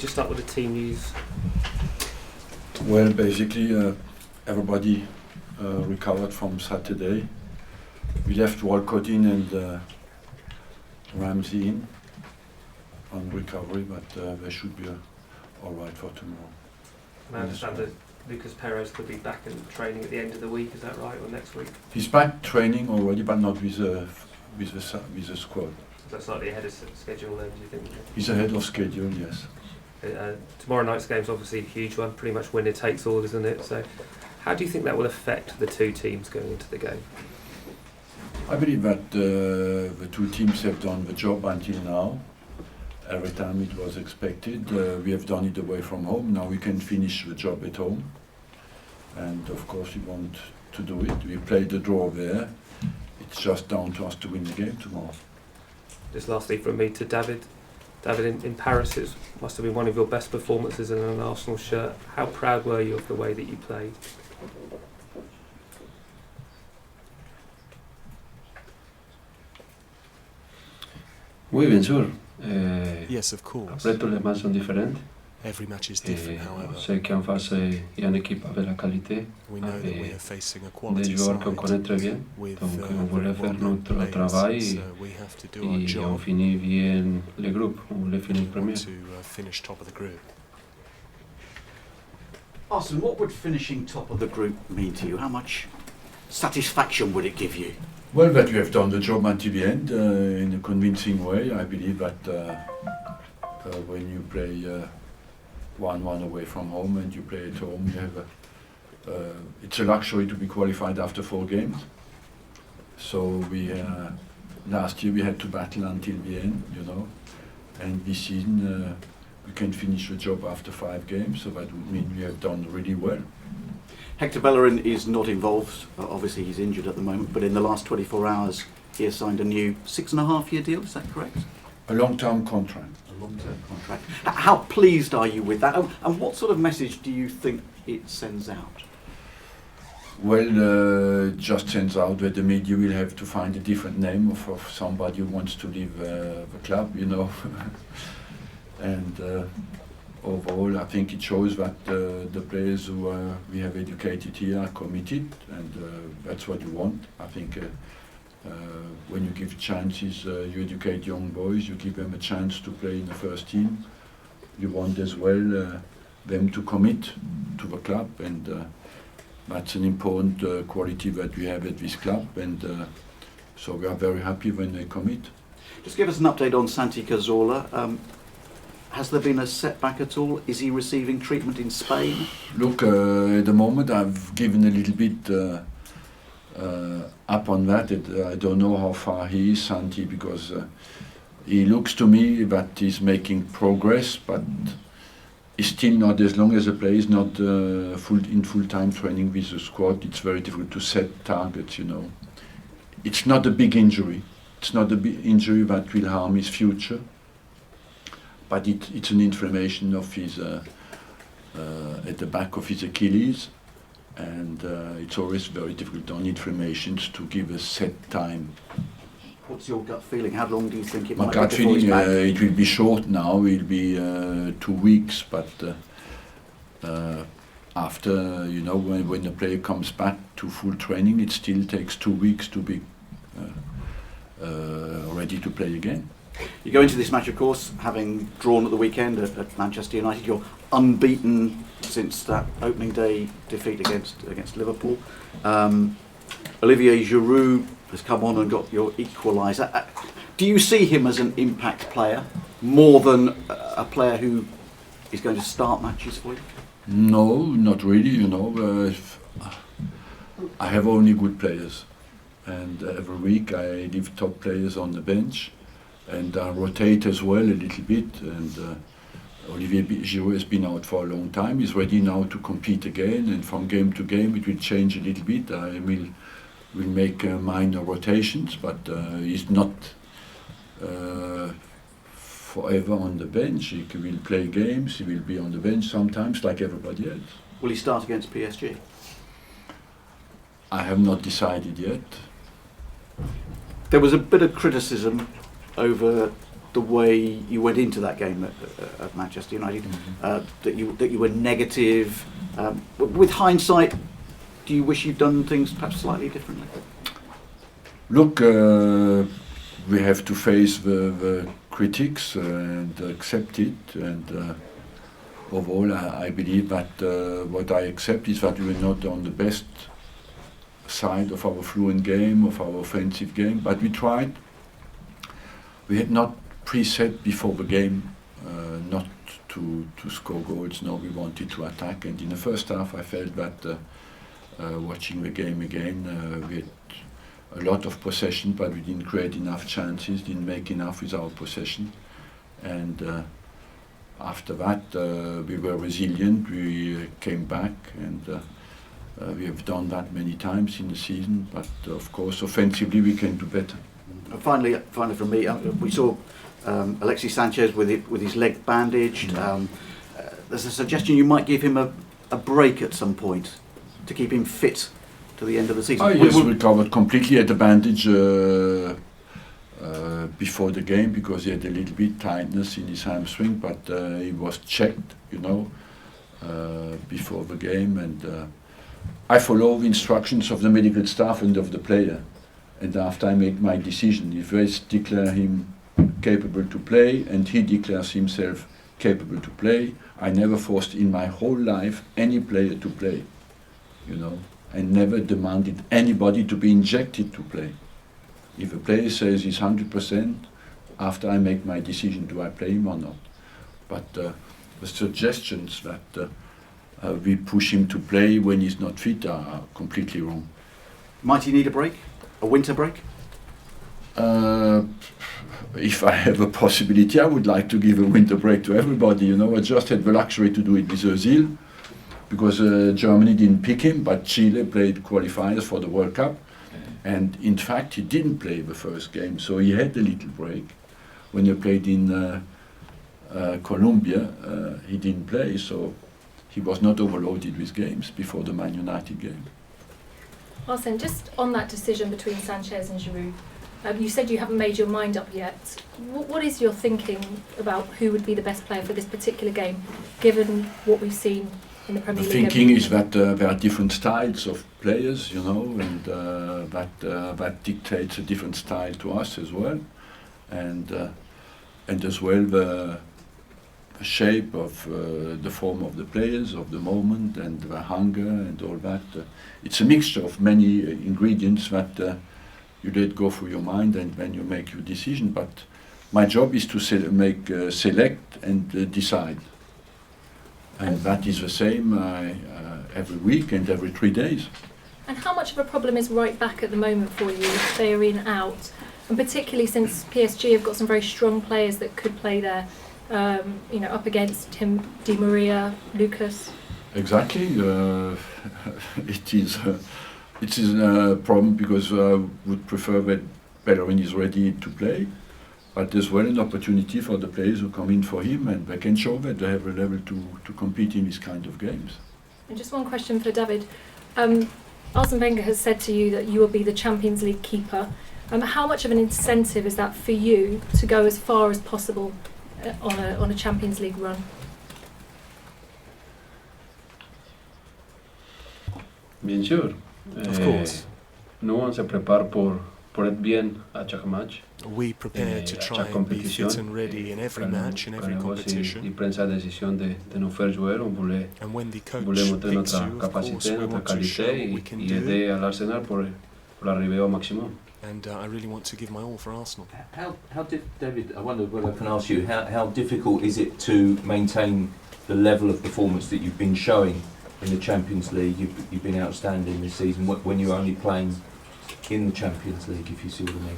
just start with the team news? Well, basically, everybody recovered from Saturday. We left Walcott in and Ramsey in on recovery, but they should be all right for tomorrow. I understand that Lucas Perez could be back in training at the end of the week. Is that right, or next week? He's back training already, but not with the squad. So that's slightly ahead of schedule then, do you think? He's ahead of schedule, yes. Tomorrow night's game's obviously a huge one, pretty much winner takes all, isn't it? So how do you think that will affect the two teams going into the game? I believe that the two teams have done the job until now. Every time it was expected. We have done it away from home. Now we can finish the job at home. And of course we want to do it. We played the draw there. It's just down to us to win the game tomorrow. Just lastly from me to David. David, in Paris, it must have been one of your best performances in an Arsenal shirt. How proud were you of the way that you played? Oui, bien sûr. Yes, of course. Après, tous les matchs sont différents. Every match is different, however. C'est qu'en face, il y a une équipe avec la qualité, We know that we are facing a des quality joueurs side qu'on connaît très bien. with Donc, on voulait very faire well-known notre travail players, so we have to do our et on job. finit bien le groupe. On voulait finir We premier. want to finish top of the group. Arsene, what would finishing top of the group mean to you? How much satisfaction would it give you? Well, that we have done the job until the end in a convincing way. I believe that when you play 1-1 away from home and you play at home, you have it's a luxury to be qualified after 4 games. So we last year we had to battle until the end, you know, and this season we can finish the job after 5 games. So that would mean we have done really well. Hector Bellerin is not involved. Obviously, he's injured at the moment, but in the last 24 hours, he has signed a new 6.5-year deal. Is that correct? A long-term contract. A long-term contract. How pleased are you with that? And what sort of message do you think it sends out? Well, it just sends out that the media will have to find a different name of somebody who wants to leave the club, you know. And overall, I think it shows that the players who we have educated here are committed, and that's what you want. I think when you give chances, you educate young boys, you give them a chance to play in the first team. You want as well them to commit to the club, and that's an important quality that we have at this club, and so we are very happy when they commit. Just give us an update on Santi Cazorla. Has there been a setback at all? Is he receiving treatment in Spain? Look, at the moment I've given a little bit up on that. I don't know how far he is, Santi, because he looks to me that he's making progress, but he's still not, as long as a player is not in full-time training with the squad, it's very difficult to set targets, you know. It's not a big injury. It's not a big injury that will harm his future. But it's an inflammation of his at the back of his Achilles, and it's always very difficult on inflammations to give a set time. What's your gut feeling? How long do you think it My might gut be before he's feeling, back? it will be short now. It will be 2 weeks, but after, you know, when the player comes back to full training, it still takes 2 weeks to be ready to play again. You go into this match, of course, having drawn at the weekend at Manchester United. You're unbeaten since that opening day defeat against Liverpool. Olivier Giroud has come on and got your equaliser. Do you see him as an impact player more than a player who is going to start matches for you? No, not really, you know. I have only good players, and every week I leave top players on the bench, and I rotate as well a little bit, and Olivier Giroud has been out for a long time. He's ready now to compete again, and from game to game it will change a little bit. I will make minor rotations, but he's not forever on the bench. He will play games, he will be on the bench sometimes like everybody else. Will he start against PSG? I have not decided yet. There was a bit of criticism over the way you went into that game at Manchester United, that you were negative. With hindsight, do you wish you'd done things perhaps slightly differently? Look, we have to face the critics and accept it. And overall, I believe that what I accept is that we were not on the best side of our fluent game, of our offensive game, but we tried. We had not preset before the game not to score goals. No, we wanted to attack. And in the first half, I felt that watching the game again, we had a lot of possession, but we didn't create enough chances, didn't make enough with our possession. And after that, we were resilient. We came back, and we have done that many times in the season. But of course, offensively, we can do better. Finally from me, we saw Alexis Sanchez with his leg bandaged. There's a suggestion you might give him a break at some point to keep him fit to the end of the season. Oh, yes, recovered completely at the bandage before the game because he had a little bit tightness in his hamstring, but he was checked, before the game, and I follow the instructions of the medical staff and of the player. And after I make my decision, if they declare him capable to play and he declares himself capable to play, I never forced in my whole life any player to play, I never demanded anybody to be injected to play. If a player says he's 100%, after I make my decision, do I play him or not? But the suggestions that we push him to play when he's not fit are completely wrong. Might he need a break? A winter break? If I have a possibility, I would like to give a winter break to everybody. I just had the luxury to do it with Özil, because Germany didn't pick him, but Chile played qualifiers for the World Cup. And in fact, he didn't play the first game, so he had a little break. When he played in Colombia, he didn't play, so he was not overloaded with games before the Man United game. Arsene, just on that decision between Sanchez and Giroud, you said you haven't made your mind up yet. What is your thinking about who would be the best player for this particular game, given what we've seen in the Premier League? The thinking is that there are different styles of players, and that dictates a different style to us as well, and as well the shape of the form of the players, of the moment, and the hunger and all that. It's a mixture of many ingredients that you let go through your mind, and when you make your decision. But my job is to select and decide. And that is the same every week and every 3 days. And how much of a problem is right back at the moment for you, Bellerin out? And particularly since PSG have got some very strong players that could play there, up against him, Di Maria, Lucas. Exactly. It is a problem because I would prefer that Bellerin is ready to play, but there's well an opportunity for the players who come in for him, and they can show that they have a level to compete in these kind of games. And just one question for David. Arsene Wenger has said to you that you will be the Champions League keeper. How much of an incentive is that for you to go as far as possible on a Champions League run? Bien sûr. Of course. Nous, on se prépare pour être bien à chaque match. We prepare to try and be fit and ready in every match, in every competition. Il prend sa décision de nous faire jouer. On voulait montrer notre capacité, notre qualité et aider à l'Arsenal pour arriver au maximum. And I really want to give my all for Arsenal. How did David? I wonder whether I can ask you how difficult is it to maintain the level of performance that you've been showing in the Champions League? You've been outstanding this season when you're only playing in the Champions League, if you see what I mean.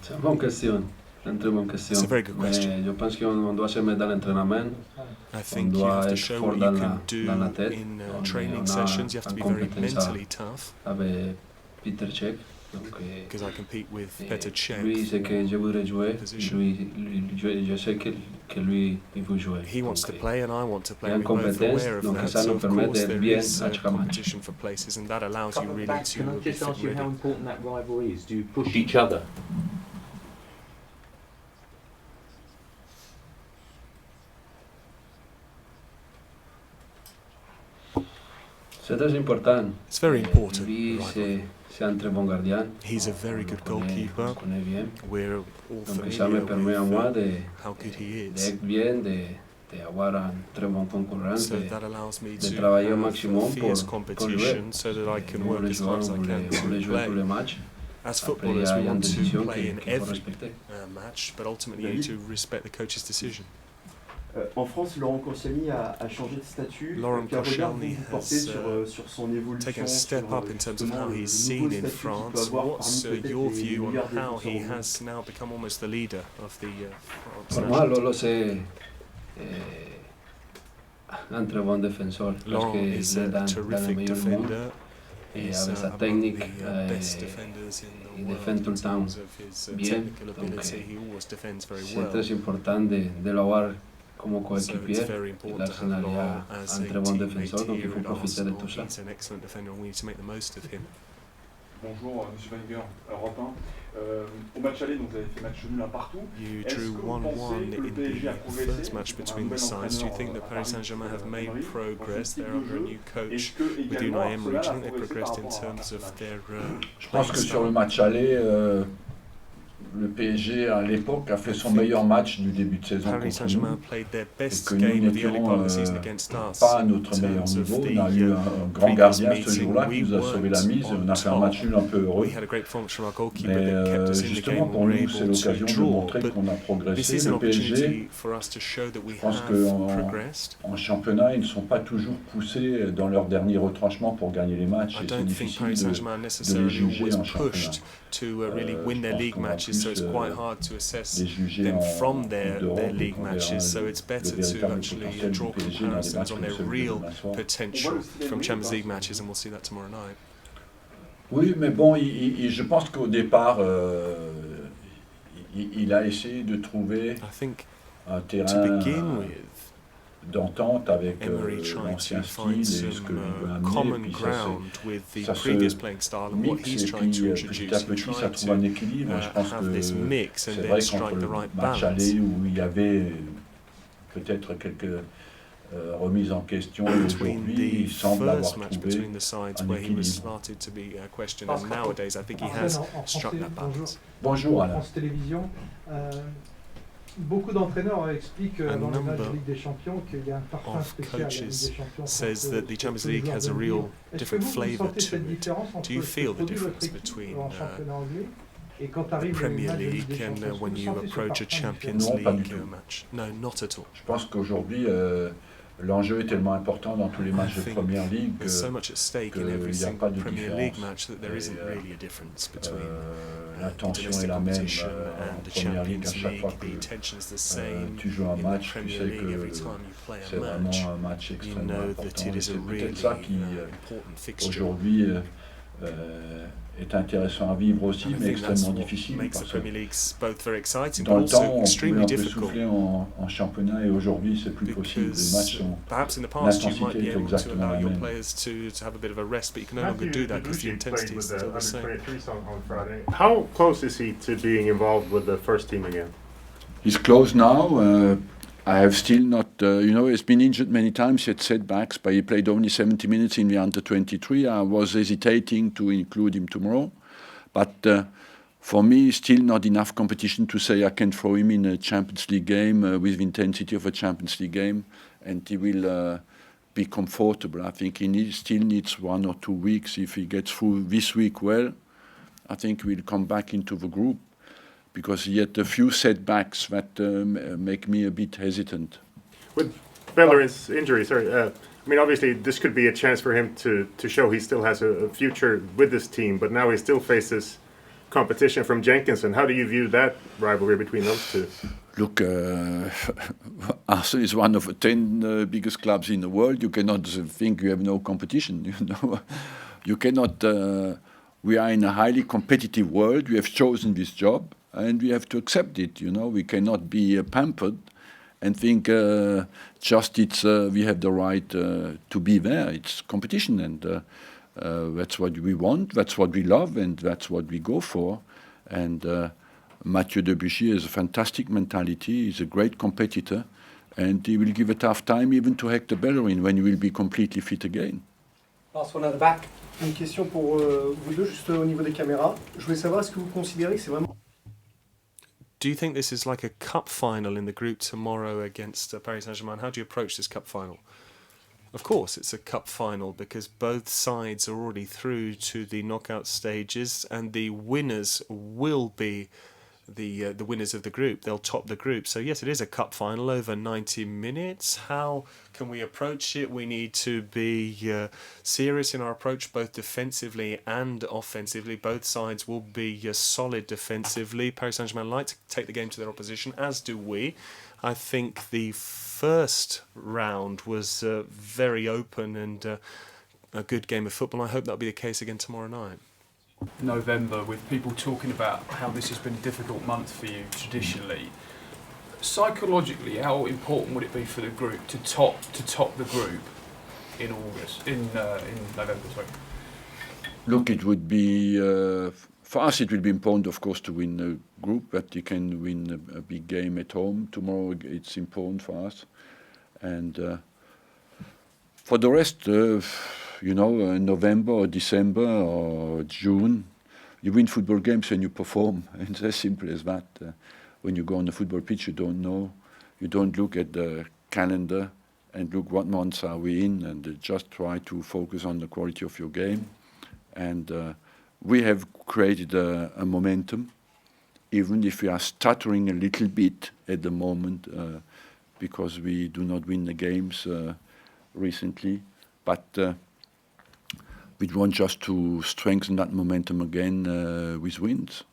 C'est une bonne question. It's a very good question. Je pense qu'on doit se mettre dans l'entraînement. I think you have to show what you can do in training sessions. You have to be very mentally tough. Avec Peter Cech. because I compete with Petr Cech. Lui sait que je voudrais jouer, je sais que lui il veut jouer. He wants to play and I want to play. Il y a We're une both compétence, aware of donc that. ça So nous of permet course d'être there bien is à chaque match. competition for places, and that allows you really to Can I be just ask you ready. how important that rivalry is? Do you push each other? C'est très important. It's very important. Lui, Right. c'est un très bon gardien. He's a very good goalkeeper. On connaît bien. We're all Donc ça me familiar permet à with moi how good he is. d'être bien, d'avoir un très bon concurrent, So that allows me de to travailler au have maximum fierce pour jouer. competition so that I can Nous, work les as hard joueurs, as I on can voulait to jouer tous les play. matchs. As Après, il y footballers, a we une want to décision play in qu'il faut every respecter. match, but ultimately you need to respect the coach's decision. En France, Laurent Koscielny a changé de statut. Laurent Quel regard Koscielny vous portez sur son évolution, taken a step sur, up in terms of justement, how le he's nouveau seen in statut qu'il peut France. avoir What's parmi peut-être your les view on meilleurs how he défenseurs au monde? has now become almost the leader of the France Pour moi, national Lolo, c'est un très bon défenseur. Parce Laurent qu'il is est a dans les terrific meilleurs du monde. defender. Et He's avec sa among technique, the best defenders in il the world défend tout in le temps terms of his bien. technical Donc, ability. He always defends very c'est well. très important de l'avoir comme So it's coéquipier. very Et important to have l'Arsenal Laurent a as un a très bon teammate défenseur, donc il here faut at profiter de Arsenal. tout ça. He's an excellent defender and we need to make the most of him. Bonjour, Monsieur Wenger, Europe 1. Au match aller, donc vous avez fait match nul un partout. You Est-ce drew que vous 1-1 pensez que le in PSG a the progressé? first match On a un between the nouvel sides. Do you entraîneur think that à Paris Paris, Saint-Germain have made Emery, dans progress? son style They're de under a jeu. new coach Est-ce que with également Unai Emery. Arsenal Do you a think they've progressé par progressed in rapport à terms of their Je pense que sur le match aller, le PSG à l'époque a fait son meilleur match du début de saison Paris contre Saint-Germain nous. played their Et best que nous game of the early part of the season n'étions against us. pas à notre In meilleur terms of niveau. the, On a eu un grand previous gardien ce meeting, jour-là qui we nous a sauvé la weren't mise. on On a fait un top. match nul un peu heureux. We had a great performance from our goalkeeper Mais that kept us in the justement game. pour We were nous, c'est able to l'occasion de draw. montrer But qu'on a this progressé. is an Le PSG, opportunity for us to show that we je pense have progressed. qu'en championnat, ils ne sont pas toujours poussés dans leur dernier retranchement pour gagner les matchs. I Et c'est don't think difficile Paris de Saint-Germain les necessarily juger always en championnat. pushed to really win their Je pense league qu'on va matches, so plus it's quite hard to assess les juger them en from Coupe their d'Europe et league qu'on verra matches. So le it's better to véritable actually potentiel du draw PSG dans les matchs comparisons on comme their celui de real demain soir. potential from Champions League matches, and we'll see that tomorrow night. Oui, mais bon, je pense qu'au départ, il a essayé de trouver I think un to terrain begin with, d'entente avec Emery tried l'ancien to style et find ce que some lui veut amener. common Puis ça ground with the ça se previous playing style and what mixe he's et trying puis to petit introduce. à He petit ça tried trouve un to équilibre. Je pense have this que mix and c'est then vrai strike qu'entre the le right match balance. aller où il y avait peut-être quelques remises en question et Between aujourd'hui the il semble avoir first match trouvé between the sides un where he was équilibre. started to be questioned, and nowadays I think he has struck that balance. Bonjour Alain. France Télévisions. Beaucoup d'entraîneurs expliquent dans le match de Ligue des Champions qu'il y a un parfum Of spécial à la Ligue des coaches Champions. says that the Champions League has a real Est-ce que different vous flavour sentez to cette it. différence entre Do you ce que feel the produit votre difference équipe between en championnat anglais et quand the arrive le Premier match de Ligue League des and Champions? Est-ce que when vous you sentez ce approach a parfum Champions différent? Non, pas du League tout. match? No, not at all. Je pense qu'aujourd'hui l'enjeu est tellement important dans tous les matchs de think Première Ligue There's so much at stake in qu'il every n'y a single pas de Premier League différence. match that there isn't really a difference between La the tension est domestic la même competition en and the Première Ligue. À Champions chaque League. fois The tension's the same tu joues un in the match, tu Premier sais League. Every que time you play c'est a vraiment match, un match you extrêmement know that important. it Et is a c'est really peut-être ça qui important fixture. aujourd'hui est intéressant à vivre aussi, And I mais think that's extrêmement what difficile makes the parce Premier que League both very exciting dans but le temps, also on extremely pouvait un peu difficult. souffler en championnat et aujourd'hui, c'est plus possible. Les matchs Because sont perhaps in the past you might l'intensité be est able to exactement allow la your même. players to have a bit of a rest, but you can no longer do that because the intensity is still the same. On Friday. How close is he to being involved with the first team again? He's close now. I have still not, he's been injured many times, he had setbacks, but he played only 70 minutes in the under-23. I was hesitating to include him tomorrow, but for me, still not enough competition to say I can throw him in a Champions League game with the intensity of a Champions League game, and he will be comfortable. I think he still needs 1 or 2 weeks. If he gets through this week well, I think he'll come back into the group, because he had a few setbacks that make me a bit hesitant. With Bellerin's injury, obviously this could be a chance for him to show he still has a future with this team, but now he still faces competition from Jenkinson. How do you view that rivalry between those two? Look, Arsenal is one of the 10 biggest clubs in the world. You cannot think you have no competition. You cannot we are in a highly competitive world. We have chosen this job, and we have to accept it. You know, we cannot be pampered and think just we have the right to be there. It's competition, and that's what we want, that's what we love, and that's what we go for. And Mathieu Debuchy has a fantastic mentality. He's a great competitor, and he will give a tough time even to Hector Bellerin when he will be completely fit again. Last one at the back. Une question pour vous deux, juste au niveau des caméras. Je voulais savoir, est-ce que vous considérez que c'est vraiment... Do you think this is like a cup final in the group tomorrow against Paris Saint-Germain? How do you approach this cup final? Of course, it's a cup final because both sides are already through to the knockout stages, and the winners will be the winners of the group. They'll top the group. So yes, it is a cup final over 90 minutes. How can we approach it? We need to be serious in our approach, both defensively and offensively. Both sides will be solid defensively. Paris Saint-Germain like to take the game to their opposition, as do we. I think the first round was very open and a good game of football. I hope that'll be the case again tomorrow night. November, with people talking about how this has been a difficult month for you traditionally. Psychologically, how important would it be for the group to top the group in November? Sorry. Look, it would be for us. It will be important, of course, to win the group. But you can win a big game at home tomorrow. It's important for us, and for the rest. You know, November or December or June, you win football games when you perform. It's as simple as that. When you go on the football pitch, you don't know. You don't look at the calendar and look what months are we in, and just try to focus on the quality of your game. And we have created a momentum, even if we are stuttering a little bit at the moment because we do not win the games recently. But we want just to strengthen that momentum again with wins.